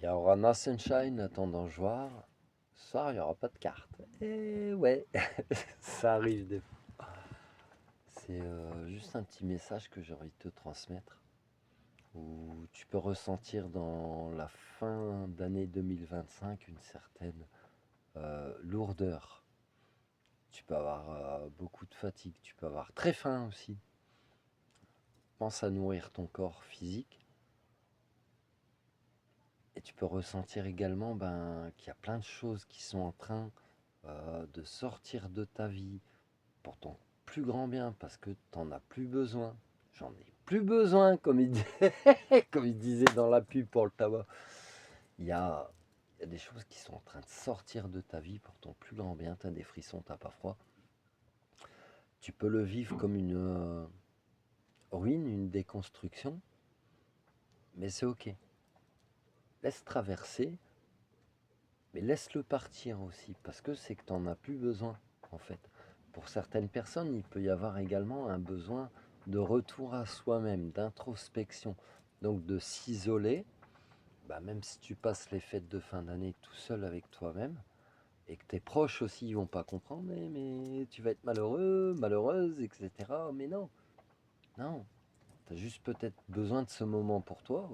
Il y aura No Sunshine, attendant joie. Ce soir, il n'y aura pas de carte. Et ouais, ça arrive des fois. C'est juste un petit message que j'ai envie de te transmettre, où tu peux ressentir dans la fin d'année 2025 une certaine lourdeur. Tu peux avoir beaucoup de fatigue, tu peux avoir très faim aussi. Pense à nourrir ton corps physique. Et tu peux ressentir également qu'il y a plein de choses qui sont en train de sortir de ta vie pour ton plus grand bien, parce que tu n'en as plus besoin. J'en ai plus besoin, comme comme il disait dans la pub pour le tabac. Il y a des choses qui sont en train de sortir de ta vie pour ton plus grand bien. Tu as des frissons, tu n'as pas froid. Tu peux le vivre comme une ruine, une déconstruction, mais c'est ok. Laisse traverser, mais laisse-le partir aussi, parce que c'est que tu n'en as plus besoin, en fait. Pour certaines personnes, il peut y avoir également un besoin de retour à soi-même, d'introspection, donc de s'isoler, même si tu passes les fêtes de fin d'année tout seul avec toi-même, et que tes proches aussi ne vont pas comprendre, mais tu vas être malheureux, malheureuse, etc. Mais non, non, tu as juste peut-être besoin de ce moment pour toi.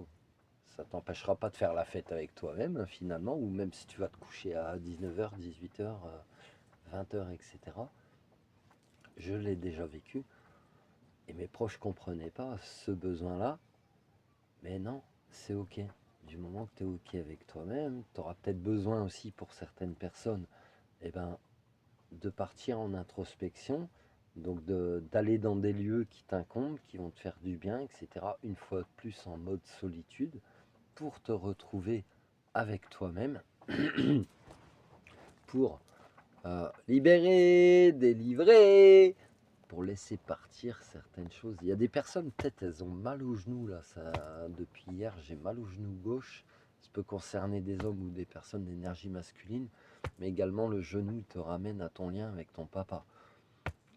Ça t'empêchera pas de faire la fête avec toi-même, finalement, ou même si tu vas te coucher à 19h, 18h, 20h, etc. Je l'ai déjà vécu, et mes proches ne comprenaient pas ce besoin-là, mais non, c'est ok. Du moment que tu es ok avec toi-même, tu auras peut-être besoin aussi pour certaines personnes eh ben, de partir en introspection, donc d'aller dans des lieux qui t'incombent, qui vont te faire du bien, etc. Une fois de plus en mode solitude, pour te retrouver avec toi-même, pour libérer, délivrer, pour laisser partir certaines choses. Il y a des personnes, peut-être, elles ont mal au genou, là. Ça, depuis hier, j'ai mal au genou gauche. Ça peut concerner des hommes ou des personnes d'énergie masculine, mais également le genou, il te ramène à ton lien avec ton papa.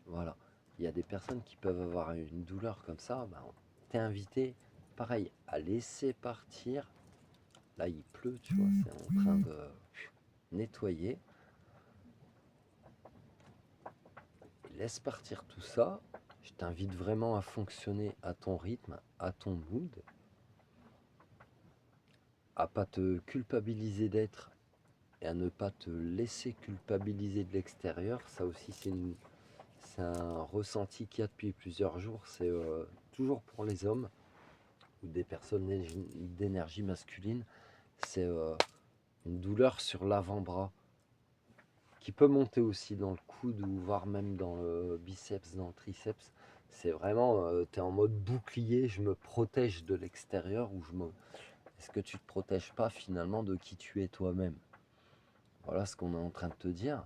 Voilà. Il y a des personnes qui peuvent avoir une douleur comme ça. T'es invité, pareil, à laisser partir. Là, il pleut, tu vois, c'est en train de nettoyer. Laisse partir tout ça. Je t'invite vraiment à fonctionner à ton rythme, à ton mood, à pas te culpabiliser d'être et à ne pas te laisser culpabiliser de l'extérieur. Ça aussi, c'est un ressenti qu'il y a depuis plusieurs jours. C'est toujours pour les hommes ou des personnes d'énergie masculine. C'est une douleur sur l'avant-bras qui peut monter aussi dans le coude ou voire même dans le biceps, dans le triceps. C'est vraiment, tu es en mode bouclier, je me protège de l'extérieur ou est-ce que tu te protèges pas finalement de qui tu es toi-même? Voilà ce qu'on est en train de te dire.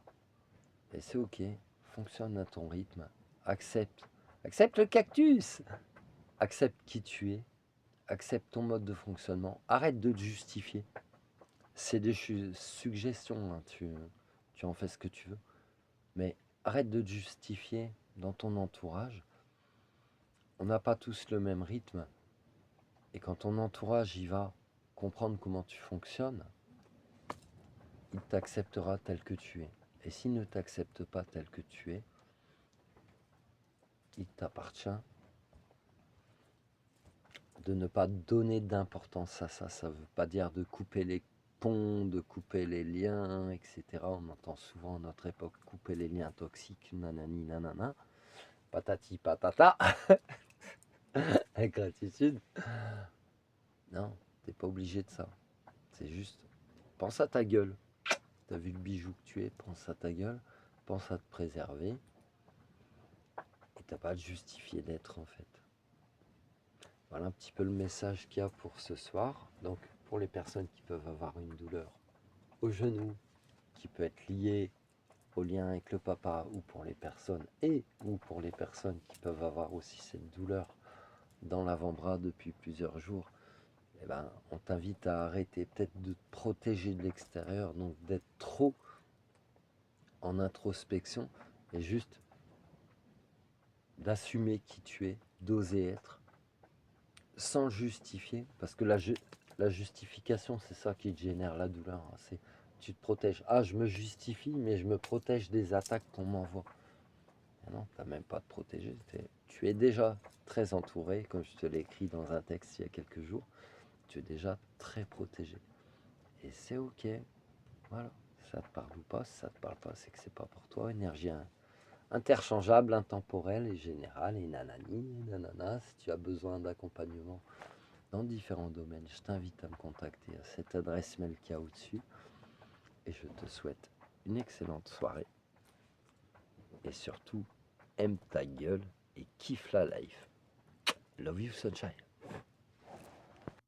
Et c'est ok, fonctionne à ton rythme, accepte, accepte le cactus, accepte qui tu es, accepte ton mode de fonctionnement, arrête de te justifier. C'est des suggestions, hein, tu en fais ce que tu veux. Mais arrête de te justifier dans ton entourage. On n'a pas tous le même rythme. Et quand ton entourage y va comprendre comment tu fonctionnes, il t'acceptera tel que tu es. Et s'il ne t'accepte pas tel que tu es, il t'appartient de ne pas donner d'importance à ça. Ça ne veut pas dire de couper les ponts, de couper les liens, etc. On entend souvent à notre époque couper les liens toxiques, nanani, nanana, patati patata, avec gratitude. Non, t'es pas obligé de ça. C'est juste, pense à ta gueule. T'as vu le bijou que tu es, pense à ta gueule, pense à te préserver. Et t'as pas à te justifier d'être en fait. Voilà un petit peu le message qu'il y a pour ce soir. Donc pour les personnes qui peuvent avoir une douleur au genou, qui peut être liée au lien avec le papa, ou pour les personnes ou pour les personnes qui peuvent avoir aussi cette douleur dans l'avant-bras depuis plusieurs jours, on t'invite à arrêter peut-être de te protéger de l'extérieur, donc d'être trop en introspection, et juste d'assumer qui tu es, d'oser être, sans justifier, parce que La justification, c'est ça qui te génère la douleur, hein. C'est, tu te protèges. Ah, je me justifie, mais je me protège des attaques qu'on m'envoie. Ah non, tu n'as même pas à te protéger. Tu es déjà très entouré, comme je te l'ai écrit dans un texte il y a quelques jours. Tu es déjà très protégé. Et c'est ok. Voilà. Ça te parle ou pas, si ça te parle pas, c'est que c'est pas pour toi. Énergie interchangeable, intemporelle et générale, et nanani, et nanana. Si tu as besoin d'accompagnement dans différents domaines, je t'invite à me contacter à cette adresse mail qu'il y a au-dessus. Et je te souhaite une excellente soirée. Et surtout, aime ta gueule et kiffe la life. Love you, sunshine.